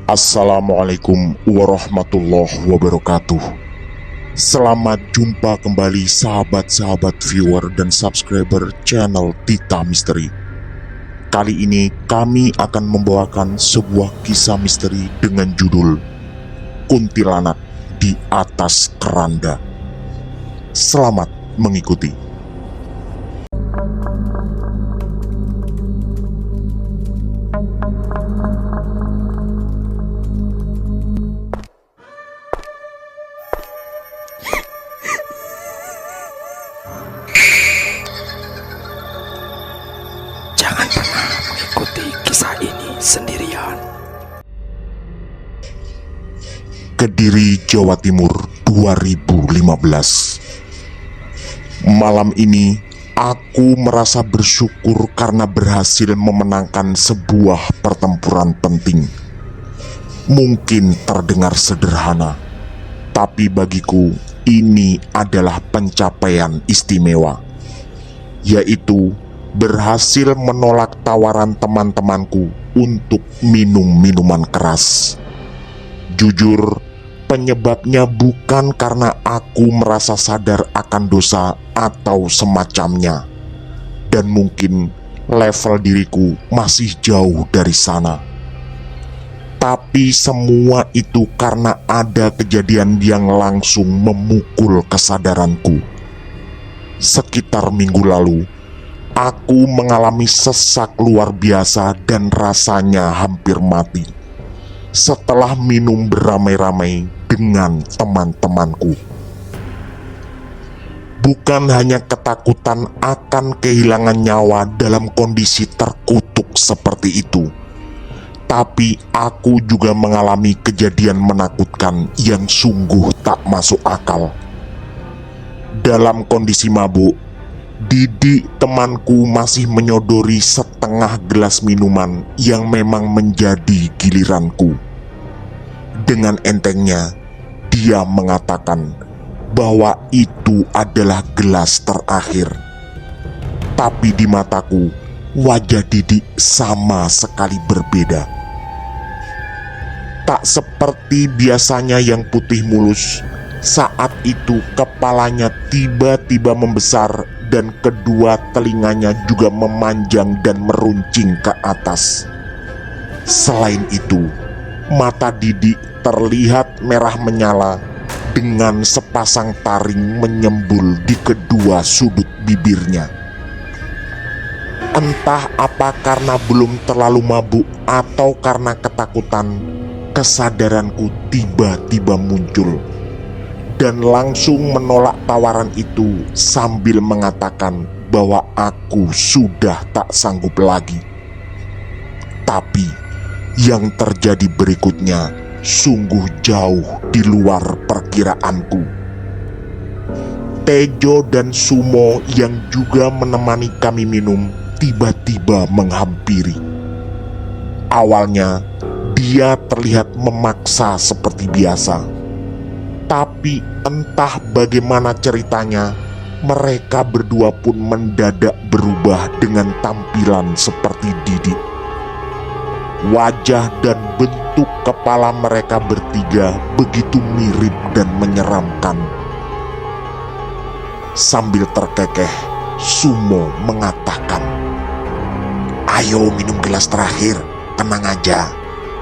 Assalamualaikum warahmatullahi wabarakatuh. Selamat jumpa kembali sahabat-sahabat viewer dan subscriber channel Tita Misteri. Kali ini kami akan membawakan sebuah kisah misteri dengan judul Kuntilanak di Atas Keranda. Selamat mengikuti. Jangan pernah mengikuti kisah ini sendirian. Kediri, Jawa Timur 2015. Malam ini aku merasa bersyukur karena berhasil memenangkan sebuah pertempuran penting. Mungkin terdengar sederhana, tapi bagiku ini adalah pencapaian istimewa, yaitu berhasil menolak tawaran teman-temanku untuk minum minuman keras. Jujur, penyebabnya bukan karena aku merasa sadar akan dosa atau semacamnya, dan mungkin level diriku masih jauh dari sana. Tapi semua itu karena ada kejadian yang langsung memukul kesadaranku. Sekitar minggu lalu, aku mengalami sesak luar biasa dan rasanya hampir mati setelah minum beramai-ramai dengan teman-temanku. Bukan hanya ketakutan akan kehilangan nyawa dalam kondisi terkutuk seperti itu, tapi aku juga mengalami kejadian menakutkan yang sungguh tak masuk akal. Dalam kondisi mabuk, Didi temanku masih menyodori setengah gelas minuman yang memang menjadi giliranku. Dengan entengnya, dia mengatakan bahwa itu adalah gelas terakhir. Tapi di mataku, wajah Didi sama sekali berbeda. Tak seperti biasanya yang putih mulus, saat itu kepalanya tiba-tiba membesar dan kedua telinganya juga memanjang dan meruncing ke atas. Selain itu, mata Didi terlihat merah menyala dengan sepasang taring menyembul di kedua sudut bibirnya. Entah apa karena belum terlalu mabuk atau karena ketakutan, kesadaranku tiba-tiba muncul dan langsung menolak tawaran itu sambil mengatakan bahwa aku sudah tak sanggup lagi. Tapi yang terjadi berikutnya sungguh jauh di luar perkiraanku. Tejo dan Sumo yang juga menemani kami minum tiba-tiba menghampiri. Awalnya dia terlihat memaksa seperti biasa, tapi entah bagaimana ceritanya, mereka berdua pun mendadak berubah dengan tampilan seperti Didi. Wajah dan bentuk kepala mereka bertiga begitu mirip dan menyeramkan. Sambil terkekeh, Sumo mengatakan, "Ayo minum gelas terakhir, tenang aja,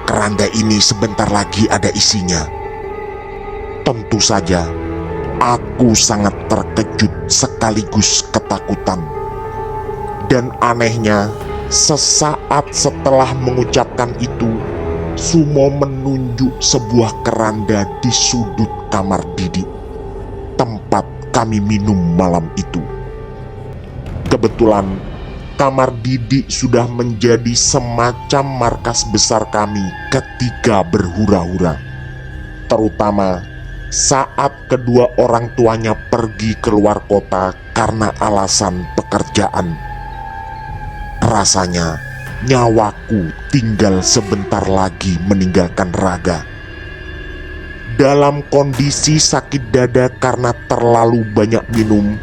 keranda ini sebentar lagi ada isinya." Tentu saja, aku sangat terkejut sekaligus ketakutan. Dan anehnya, sesaat setelah mengucapkan itu, Sumo menunjuk sebuah keranda di sudut kamar Didi, tempat kami minum malam itu. Kebetulan, kamar Didi sudah menjadi semacam markas besar kami ketika berhura-hura, terutama saat kedua orang tuanya pergi keluar kota karena alasan pekerjaan. Rasanya nyawaku tinggal sebentar lagi meninggalkan raga. Dalam kondisi sakit dada karena terlalu banyak minum,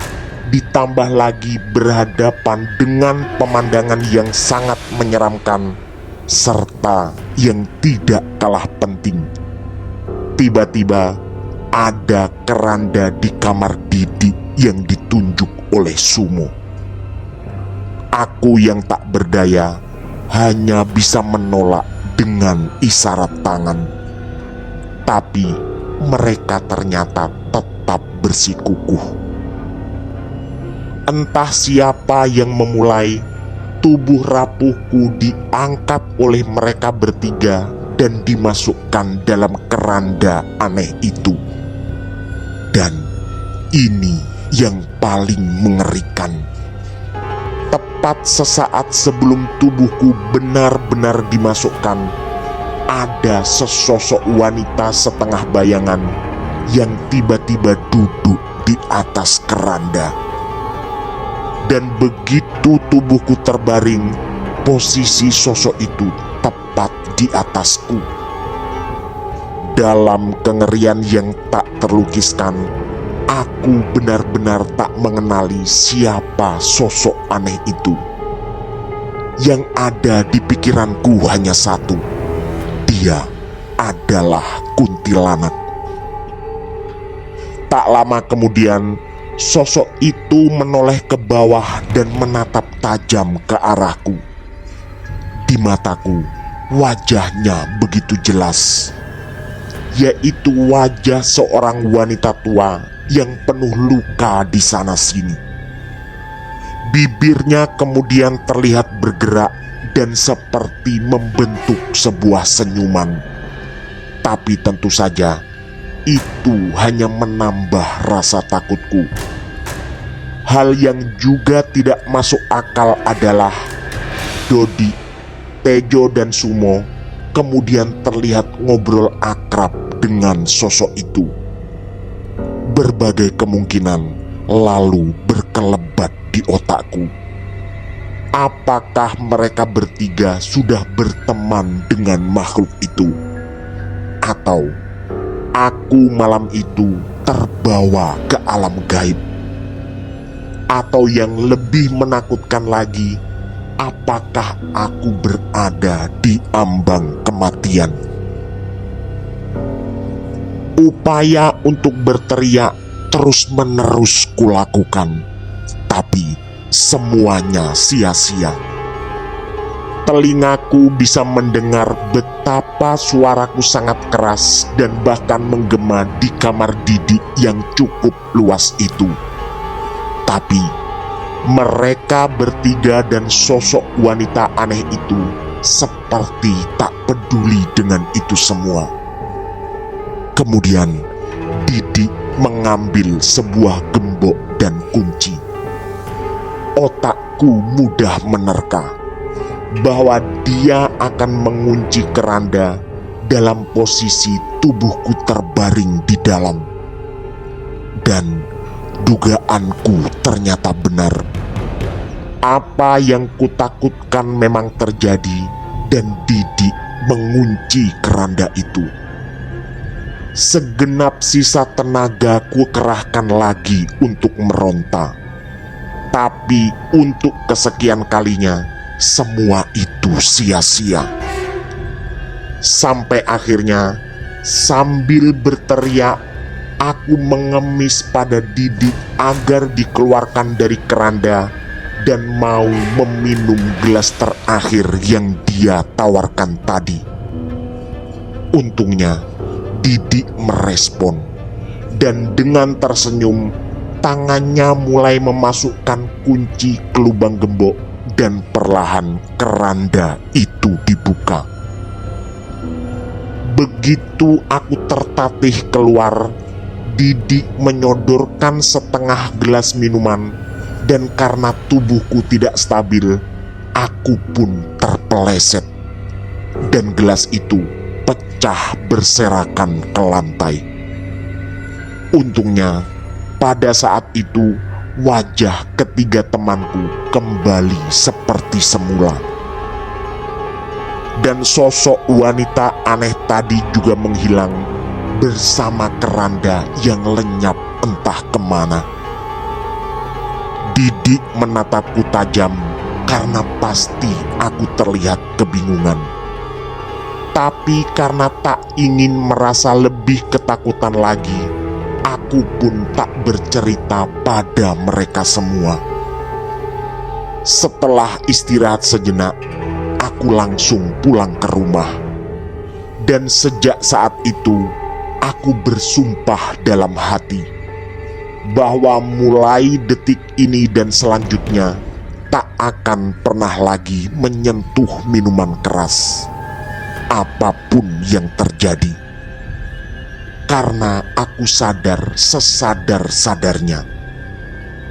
ditambah lagi berhadapan dengan pemandangan yang sangat menyeramkan, serta yang tidak kalah penting, tiba-tiba ada keranda di kamar Didi yang ditunjuk oleh Sumo. Aku yang tak berdaya hanya bisa menolak dengan isyarat tangan. Tapi mereka ternyata tetap bersikukuh. Entah siapa yang memulai, tubuh rapuhku diangkat oleh mereka bertiga dan dimasukkan dalam keranda aneh itu. Dan ini yang paling mengerikan. Tepat sesaat sebelum tubuhku benar-benar dimasukkan, ada sesosok wanita setengah bayangan yang tiba-tiba duduk di atas keranda. Dan begitu tubuhku terbaring, posisi sosok itu tepat di atasku. Dalam kengerian yang tak terlukiskan, aku benar-benar tak mengenali siapa sosok aneh itu. Yang ada di pikiranku hanya satu, dia adalah kuntilanak. Tak lama kemudian, sosok itu menoleh ke bawah dan menatap tajam ke arahku. Di mataku, wajahnya begitu jelas, yaitu wajah seorang wanita tua yang penuh luka di sana-sini. Bibirnya kemudian terlihat bergerak dan seperti membentuk sebuah senyuman. Tapi tentu saja, itu hanya menambah rasa takutku. Hal yang juga tidak masuk akal adalah Dodi, Tejo, dan Sumo kemudian terlihat ngobrol akrab dengan sosok itu. Berbagai kemungkinan lalu berkelebat di otakku. Apakah mereka bertiga sudah berteman dengan makhluk itu? Atau aku malam itu terbawa ke alam gaib? Atau yang lebih menakutkan lagi, apakah aku berada di ambang kematian? Upaya untuk berteriak terus-menerus kulakukan, tapi semuanya sia-sia. Telingaku bisa mendengar betapa suaraku sangat keras dan bahkan menggema di kamar Didi yang cukup luas itu. Tapi mereka bertiga dan sosok wanita aneh itu seperti tak peduli dengan itu semua. Kemudian Didi mengambil sebuah gembok dan kunci. Otakku mudah menerka bahwa dia akan mengunci keranda dalam posisi tubuhku terbaring di dalam. Dan dugaanku ternyata benar. Apa yang kutakutkan memang terjadi dan Didi mengunci keranda itu. Segenap sisa tenaga ku kerahkan lagi untuk meronta. Tapi untuk kesekian kalinya, semua itu sia-sia. Sampai akhirnya, sambil berteriak, aku mengemis pada Didi agar dikeluarkan dari keranda dan mau meminum gelas terakhir yang dia tawarkan tadi. Untungnya, Didi merespon, dan dengan tersenyum, tangannya mulai memasukkan kunci ke lubang gembok dan perlahan keranda itu dibuka. Begitu aku tertatih keluar, Didi menyodorkan setengah gelas minuman, dan karena tubuhku tidak stabil, aku pun terpeleset, dan gelas itu pecah berserakan ke lantai. Untungnya, pada saat itu wajah ketiga temanku kembali seperti semula. Dan sosok wanita aneh tadi juga menghilang bersama keranda yang lenyap entah kemana. Didi menatapku tajam karena pasti aku terlihat kebingungan. Tapi karena tak ingin merasa lebih ketakutan lagi, aku pun tak bercerita pada mereka semua. Setelah istirahat sejenak, aku langsung pulang ke rumah. Dan sejak saat itu, aku bersumpah dalam hati bahwa mulai detik ini dan selanjutnya tak akan pernah lagi menyentuh minuman keras, apapun yang terjadi. Karena aku sadar sesadar-sadarnya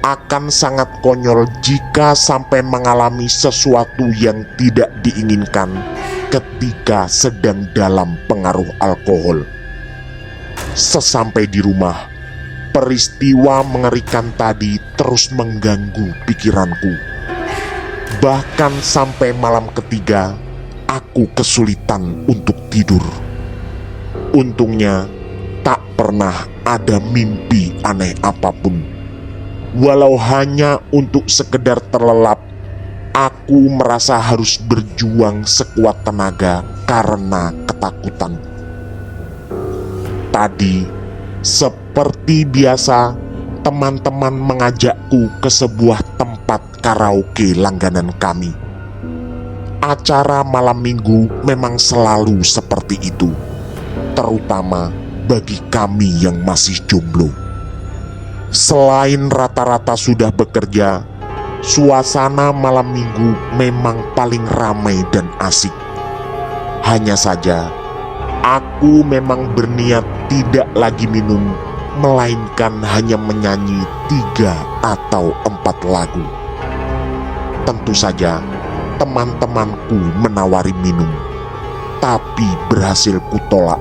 akan sangat konyol jika sampai mengalami sesuatu yang tidak diinginkan ketika sedang dalam pengaruh alkohol. Sesampai di rumah, peristiwa mengerikan tadi terus mengganggu pikiranku. Bahkan sampai malam ketiga, aku kesulitan untuk tidur. Untungnya, tak pernah ada mimpi aneh apapun. Walau hanya untuk sekedar terlelap, aku merasa harus berjuang sekuat tenaga karena ketakutan. Tadi, seperti biasa, teman-teman mengajakku ke sebuah tempat karaoke langganan kami. Acara malam minggu memang selalu seperti itu, terutama bagi kami yang masih jomblo. Selain rata-rata sudah bekerja, suasana malam minggu memang paling ramai dan asik. Hanya saja, aku memang berniat tidak lagi minum, melainkan hanya menyanyi 3 atau 4 lagu. Tentu saja, teman-temanku menawari minum, tapi berhasil kutolak.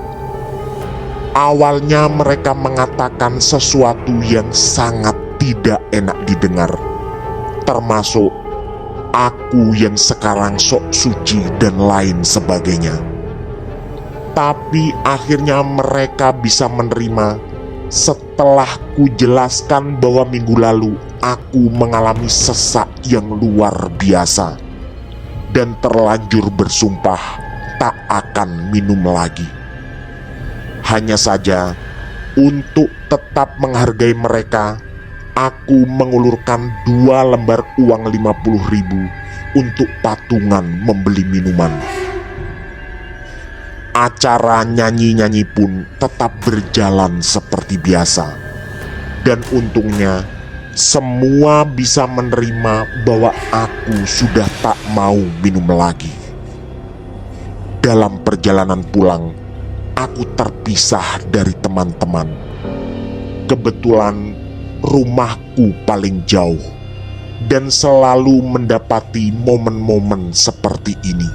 Awalnya mereka mengatakan sesuatu yang sangat tidak enak didengar, termasuk aku yang sekarang sok suci dan lain sebagainya. Tapi akhirnya mereka bisa menerima setelah ku jelaskan bahwa minggu lalu aku mengalami sesak yang luar biasa dan terlanjur bersumpah tak akan minum lagi. Hanya saja, untuk tetap menghargai mereka, aku mengulurkan 2 lembar uang 50.000 untuk patungan membeli minuman. Acara nyanyi-nyanyi pun tetap berjalan seperti biasa. Dan untungnya, semua bisa menerima bahwa aku sudah tak mau minum lagi. Dalam perjalanan pulang, aku terpisah dari teman-teman. Kebetulan rumahku paling jauh dan selalu mendapati momen-momen seperti ini.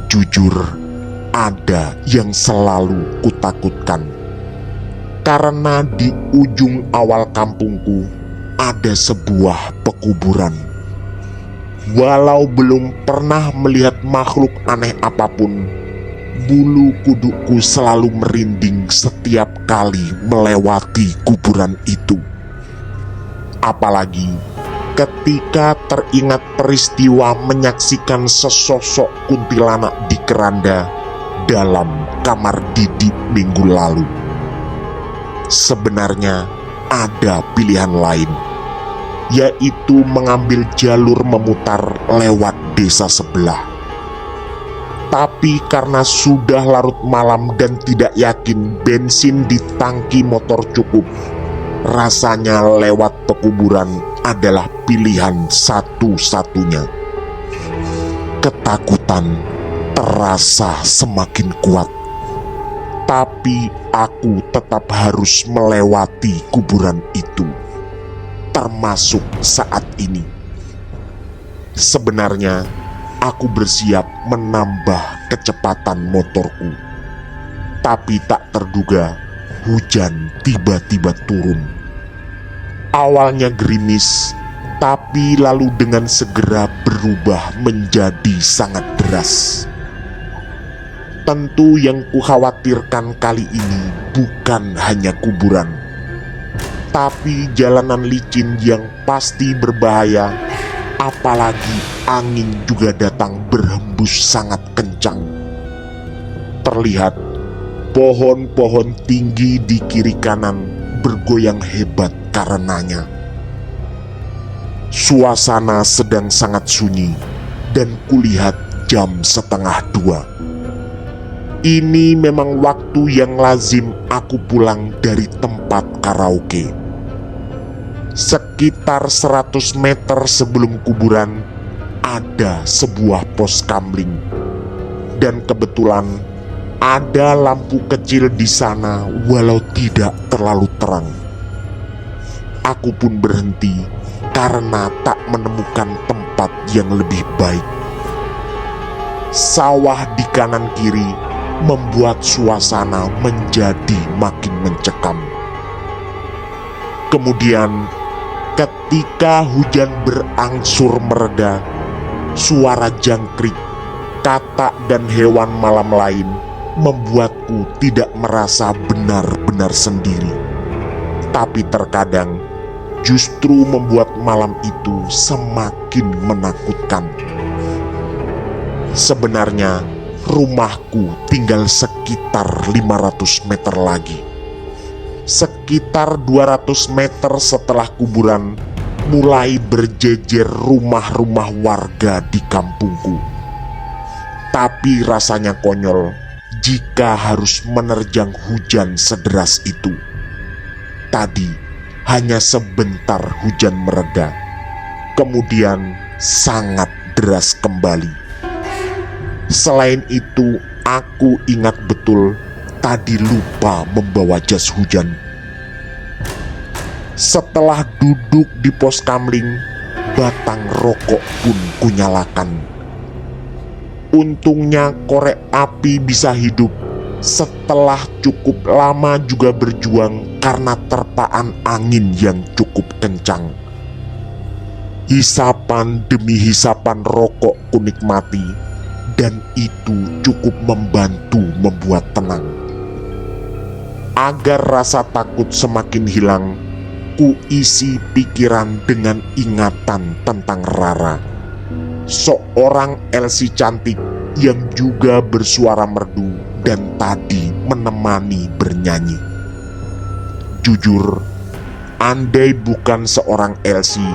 Jujur, ada yang selalu kutakutkan. Karena di ujung awal kampungku ada sebuah pekuburan. Walau belum pernah melihat makhluk aneh apapun, bulu kudukku selalu merinding setiap kali melewati kuburan itu. Apalagi ketika teringat peristiwa menyaksikan sesosok kuntilanak di keranda dalam kamar Didi minggu lalu. Sebenarnya ada pilihan lain, yaitu mengambil jalur memutar lewat desa sebelah. Tapi karena sudah larut malam dan tidak yakin bensin di tangki motor cukup, rasanya lewat pekuburan adalah pilihan satu-satunya. Ketakutan terasa semakin kuat, tapi aku tetap harus melewati kuburan itu, termasuk saat ini. Sebenarnya aku bersiap menambah kecepatan motorku, tapi tak terduga hujan tiba-tiba turun. Awalnya gerimis, tapi lalu dengan segera berubah menjadi sangat deras. Tentu yang kukhawatirkan kali ini bukan hanya kuburan, tapi jalanan licin yang pasti berbahaya. Apalagi angin juga datang berhembus sangat kencang. terlihat pohon-pohon tinggi di kiri kanan bergoyang hebat karenanya. Suasana sedang sangat sunyi dan kulihat jam 1:30. Ini memang waktu yang lazim aku pulang dari tempat karaoke. Sekitar 100 meter sebelum kuburan ada sebuah pos kamling. Dan kebetulan ada lampu kecil di sana walau tidak terlalu terang. Aku pun berhenti karena tak menemukan tempat yang lebih baik. Sawah di kanan kiri membuat suasana menjadi makin mencekam. Kemudian ketika hujan berangsur mereda, suara jangkrik, katak dan hewan malam lain membuatku tidak merasa benar-benar sendiri. Tapi terkadang justru membuat malam itu semakin menakutkan. Sebenarnya rumahku tinggal sekitar 500 meter lagi. Sekitar 200 meter setelah kuburan mulai berjejer rumah-rumah warga di kampungku. Tapi rasanya konyol jika harus menerjang hujan sederas itu. Tadi hanya sebentar hujan mereda, kemudian sangat deras kembali. Selain itu, aku ingat betul tadi lupa membawa jas hujan. Setelah duduk di pos kamling, batang rokok pun kunyalakan. Untungnya korek api bisa hidup setelah cukup lama juga berjuang karena terpaan angin yang cukup kencang. Hisapan demi hisapan rokok kunikmati, dan itu cukup membantu membuat tenang. Agar rasa takut semakin hilang, kuisi pikiran dengan ingatan tentang Rara, seorang Elsie cantik yang juga bersuara merdu dan tadi menemani bernyanyi. Jujur, andai bukan seorang Elsie,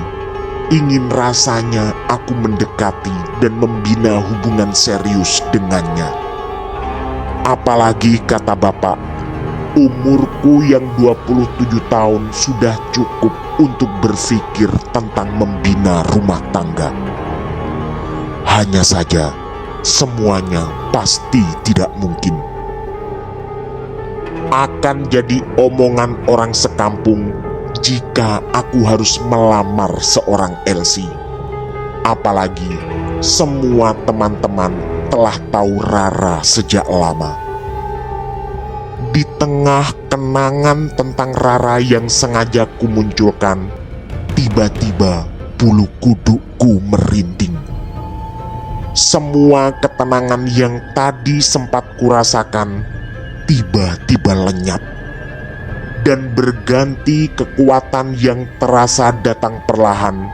ingin rasanya aku mendekati dan membina hubungan serius dengannya. Apalagi kata bapak, umurku yang 27 tahun sudah cukup untuk berpikir tentang membina rumah tangga. Hanya saja, semuanya pasti tidak mungkin. Akan jadi omongan orang sekampung jika aku harus melamar seorang Elsie. Apalagi semua teman-teman telah tahu Rara sejak lama. Di tengah kenangan tentang Rara yang sengaja kumunculkan, tiba-tiba bulu kudukku merinding. Semua ketenangan yang tadi sempat kurasakan tiba-tiba lenyap, dan berganti kekuatan yang terasa datang perlahan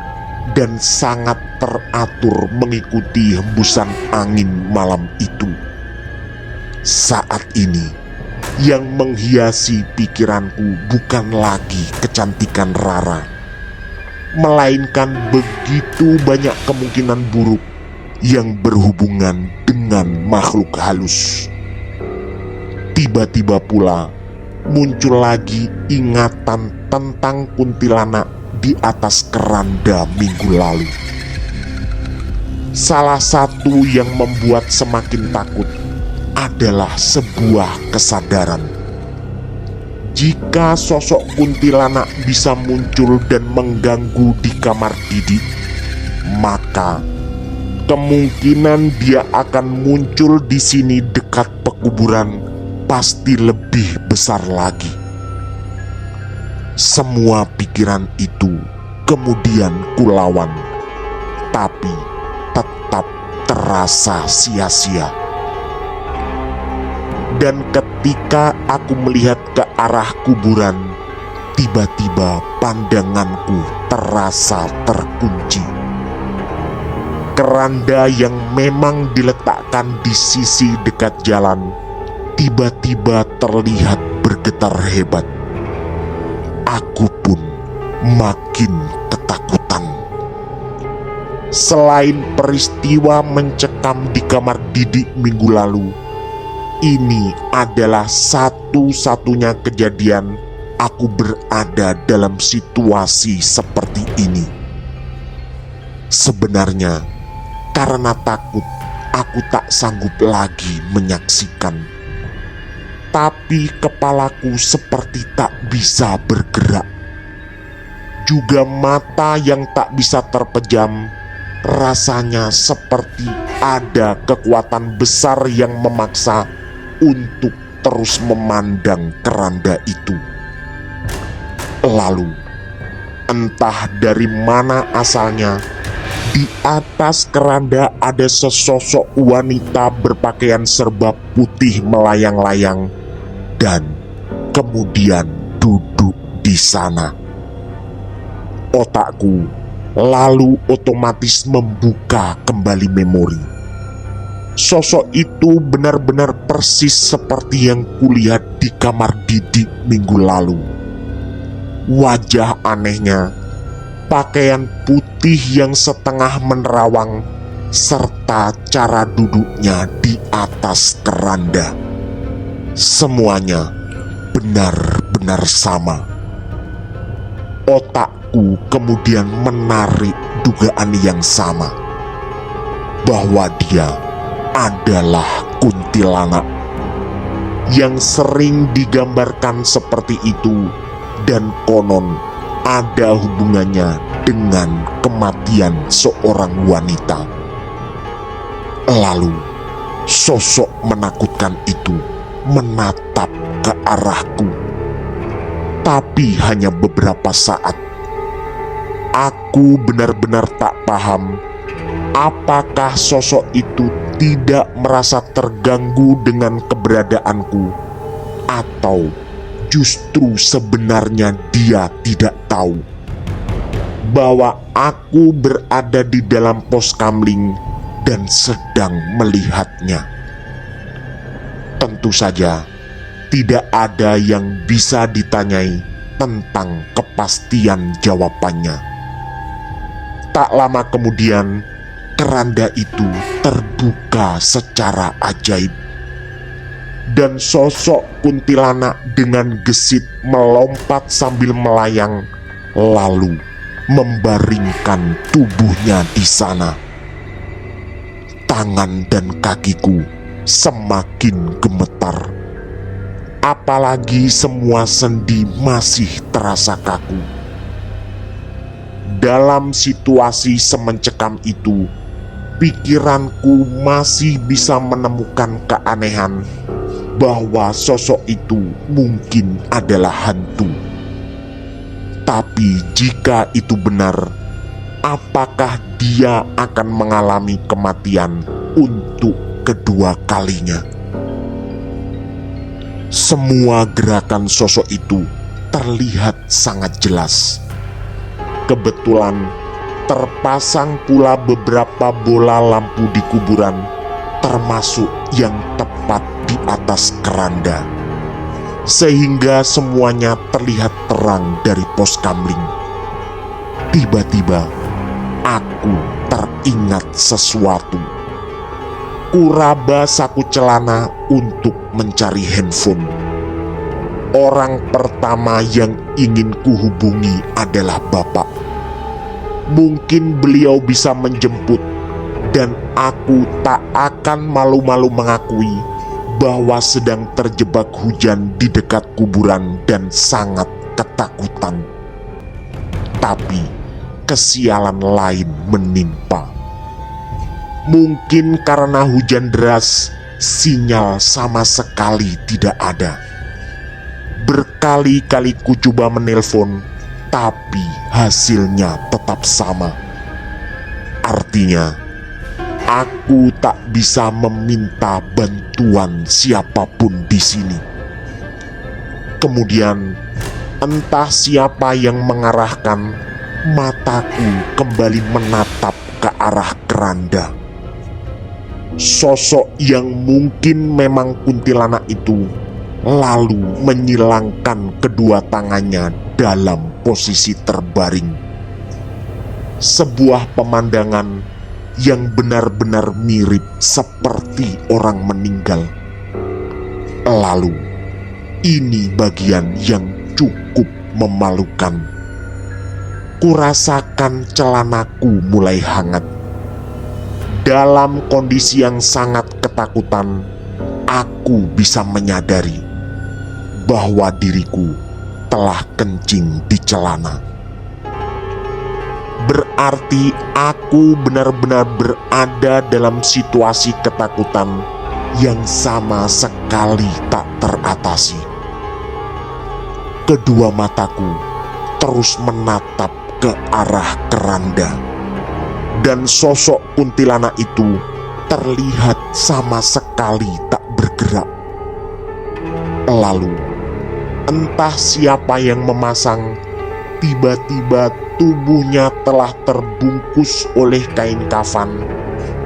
dan sangat teratur mengikuti hembusan angin malam itu. Saat ini, yang menghiasi pikiranku bukan lagi kecantikan Rara, melainkan begitu banyak kemungkinan buruk yang berhubungan dengan makhluk halus. Tiba-tiba pula muncul lagi ingatan tentang kuntilanak di atas keranda minggu lalu. Salah satu yang membuat semakin takut adalah sebuah kesadaran. Jika sosok kuntilanak bisa muncul dan mengganggu di kamar Didi, maka kemungkinan dia akan muncul di sini dekat pekuburan pasti lebih besar lagi. Semua pikiran itu kemudian kulawan, tapi tetap terasa sia-sia. Dan ketika aku melihat ke arah kuburan, tiba-tiba pandanganku terasa terkunci. Keranda yang memang diletakkan di sisi dekat jalan tiba-tiba terlihat bergetar hebat. Aku pun makin ketakutan. Selain peristiwa mencekam di kamar Didik minggu lalu, ini adalah satu-satunya kejadian aku berada dalam situasi seperti ini. Sebenarnya, karena takut, aku tak sanggup lagi menyaksikan. Tapi kepalaku seperti tak bisa bergerak. Juga mata yang tak bisa terpejam, rasanya seperti ada kekuatan besar yang memaksa untuk terus memandang keranda itu. Lalu, entah dari mana asalnya, di atas keranda ada sesosok wanita berpakaian serba putih melayang-layang dan kemudian duduk di sana. Otakku lalu otomatis membuka kembali memori. Sosok itu benar-benar persis seperti yang kulihat di kamar Didik minggu lalu. Wajah anehnya, pakaian putih yang setengah menerawang, serta cara duduknya di atas keranda. Semuanya benar-benar sama. Otakku kemudian menarik dugaan yang sama, bahwa dia adalah kuntilanak yang sering digambarkan seperti itu dan konon ada hubungannya dengan kematian seorang wanita. Lalu sosok menakutkan itu menatap ke arahku, tapi hanya beberapa saat. Aku benar-benar tak paham apakah sosok itu tidak merasa terganggu dengan keberadaanku, atau justru sebenarnya dia tidak tahu bahwa aku berada di dalam pos kamling dan sedang melihatnya. Tentu saja tidak ada yang bisa ditanyai tentang kepastian jawabannya. Tak lama kemudian, keranda itu terbuka secara ajaib, dan sosok kuntilanak dengan gesit melompat sambil melayang, lalu membaringkan tubuhnya di sana. Tangan dan kakiku semakin gemetar, apalagi semua sendi masih terasa kaku. Dalam situasi semencekam itu, pikiranku masih bisa menemukan keanehan bahwa sosok itu mungkin adalah hantu. Tapi jika itu benar, apakah dia akan mengalami kematian untuk kedua kalinya? Semua gerakan sosok itu terlihat sangat jelas. Kebetulan terpasang pula beberapa bola lampu di kuburan, termasuk yang tepat di atas keranda, sehingga semuanya terlihat terang dari pos kamling. Tiba-tiba aku teringat sesuatu. Kuraba saku celana untuk mencari handphone. Orang pertama yang ingin kuhubungi adalah bapak. Mungkin beliau bisa menjemput, dan aku tak akan malu-malu mengakui bahwa sedang terjebak hujan di dekat kuburan dan sangat ketakutan. Tapi kesialan lain menimpa. Mungkin karena hujan deras, sinyal sama sekali tidak ada. Berkali-kali ku coba menelpon, tapi hasilnya tetap sama. Artinya, aku tak bisa meminta bantuan siapapun di sini. Kemudian, entah siapa yang mengarahkan, mataku kembali menatap ke arah keranda. sosok yang mungkin memang kuntilanak itu lalu menyilangkan kedua tangannya dalam posisi terbaring. Sebuah pemandangan yang benar-benar mirip seperti orang meninggal. Lalu, ini bagian yang cukup memalukan. Kurasakan celanaku mulai hangat. Dalam kondisi yang sangat ketakutan, aku bisa menyadari bahwa diriku telah kencing di celana. Berarti aku benar-benar berada dalam situasi ketakutan yang sama sekali tak teratasi. Kedua mataku terus menatap ke arah keranda, dan sosok kuntilanak itu terlihat sama sekali tak bergerak. Lalu, entah siapa yang memasang, tiba-tiba tubuhnya telah terbungkus oleh kain kafan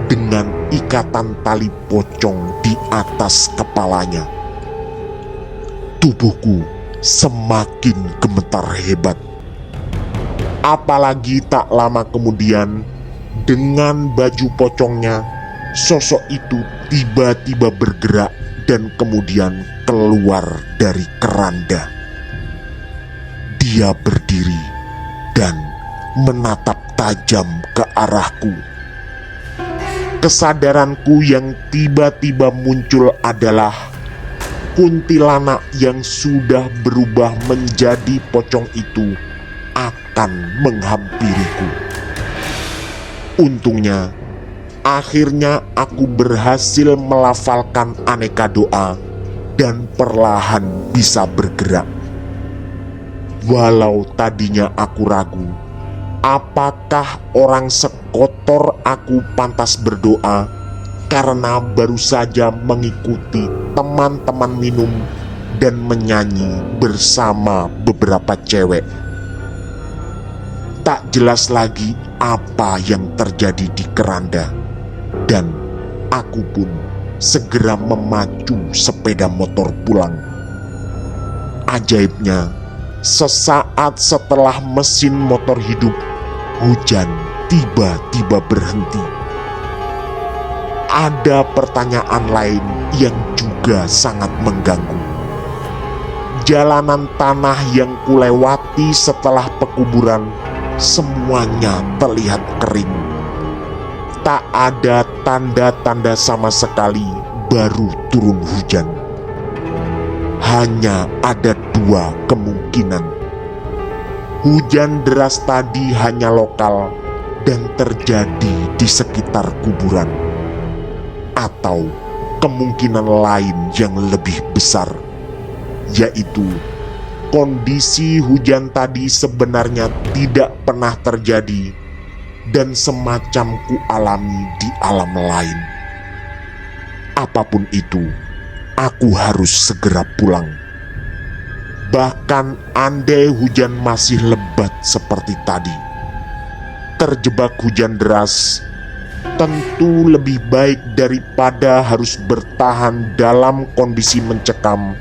dengan ikatan tali pocong di atas kepalanya. Tubuhku semakin gemetar hebat. Apalagi tak lama kemudian, dengan baju pocongnya, sosok itu tiba-tiba bergerak dan kemudian keluar dari keranda. Dia berdiri dan menatap tajam ke arahku. Kesadaranku yang tiba-tiba muncul adalah kuntilanak yang sudah berubah menjadi pocong itu akan menghampiriku. Untungnya, akhirnya aku berhasil melafalkan aneka doa dan perlahan bisa bergerak. Walau tadinya aku ragu, apakah orang sekotor aku pantas berdoa karena baru saja mengikuti teman-teman minum dan menyanyi bersama beberapa cewek. Tak jelas lagi apa yang terjadi di keranda, dan aku pun segera memacu sepeda motor pulang. Ajaibnya, sesaat setelah mesin motor hidup, hujan tiba-tiba berhenti. Ada pertanyaan lain yang juga sangat mengganggu. Jalanan tanah yang kulewati setelah pekuburan semuanya terlihat kering. Tak ada tanda-tanda sama sekali baru turun hujan. Hanya ada dua kemungkinan. Hujan deras tadi hanya lokal dan terjadi di sekitar kuburan. Atau kemungkinan lain yang lebih besar, yaitu kondisi hujan tadi sebenarnya tidak pernah terjadi dan semacam ku alami di alam lain. Apapun itu, aku harus segera pulang. Bahkan andai hujan masih lebat seperti tadi, terjebak hujan deras, tentu lebih baik daripada harus bertahan dalam kondisi mencekam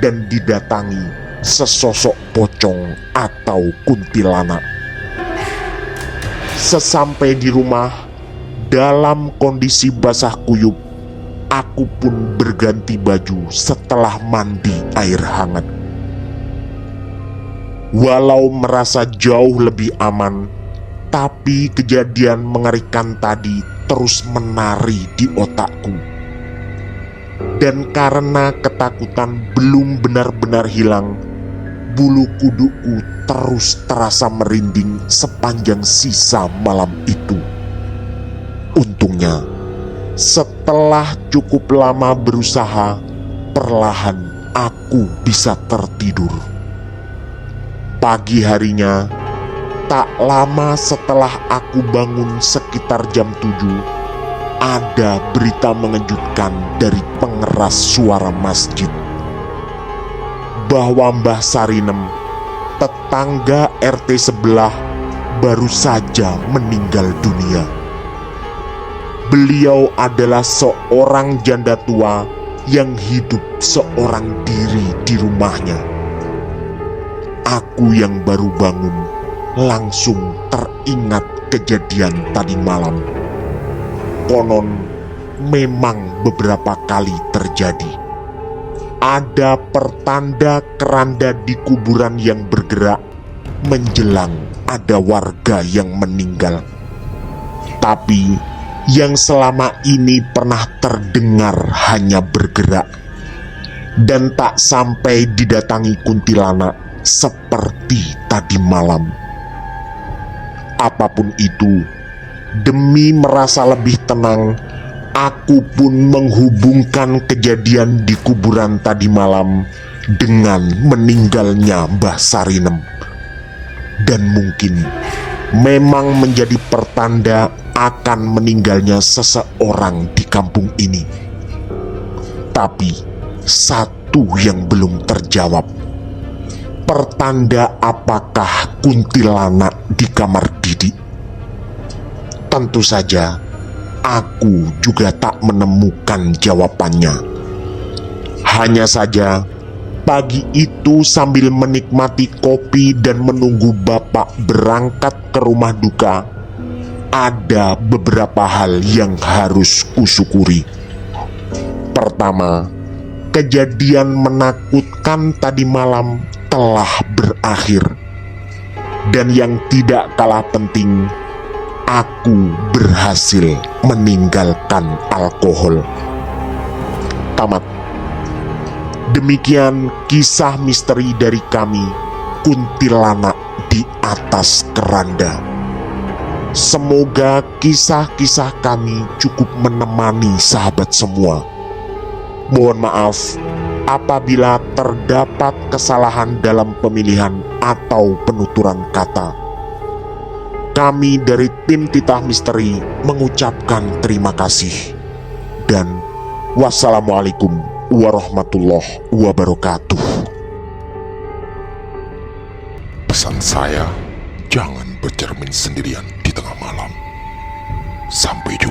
dan didatangi sesosok pocong atau kuntilanak. Sesampai di rumah, dalam kondisi basah kuyup, aku pun berganti baju setelah mandi air hangat. Walau merasa jauh lebih aman, tapi kejadian mengerikan tadi terus menari di otakku. Dan karena ketakutan belum benar-benar hilang, bulu kuduku terus terasa merinding sepanjang sisa malam itu. Untungnya, setelah cukup lama berusaha, perlahan aku bisa tertidur. Pagi harinya, tak lama setelah aku bangun sekitar jam 7, ada berita mengejutkan dari pengeras suara masjid bahwa Mbah Sarinem, tetangga RT sebelah, baru saja meninggal dunia. Beliau adalah seorang janda tua yang hidup seorang diri di rumahnya. Aku yang baru bangun langsung teringat kejadian tadi malam. Konon memang beberapa kali terjadi. Ada pertanda keranda di kuburan yang bergerak menjelang ada warga yang meninggal. Tapi yang selama ini pernah terdengar hanya bergerak dan tak sampai didatangi kuntilanak seperti tadi malam. Apapun itu, demi merasa lebih tenang, aku pun menghubungkan kejadian di kuburan tadi malam dengan meninggalnya Mbah Sarinem. Dan mungkin memang menjadi pertanda akan meninggalnya seseorang di kampung ini. Tapi satu yang belum terjawab. Pertanda apakah kuntilanak di kamar Didi? Tentu saja aku juga tak menemukan jawabannya. Hanya saja pagi itu sambil menikmati kopi dan menunggu bapak berangkat ke rumah duka, ada beberapa hal yang harus kusyukuri. Pertama, kejadian menakutkan tadi malam telah berakhir. Dan yang tidak kalah penting, aku berhasil meninggalkan alkohol. Tamat. Demikian kisah misteri dari kami, kuntilanak di atas keranda. Semoga kisah-kisah kami cukup menemani sahabat semua. Mohon maaf apabila terdapat kesalahan dalam pemilihan atau penuturan kata. Kami dari tim Titah Misteri mengucapkan terima kasih. Dan wassalamualaikum warahmatullahi wabarakatuh. Pesan saya, jangan bercermin sendirian di tengah malam. Sampai jumpa.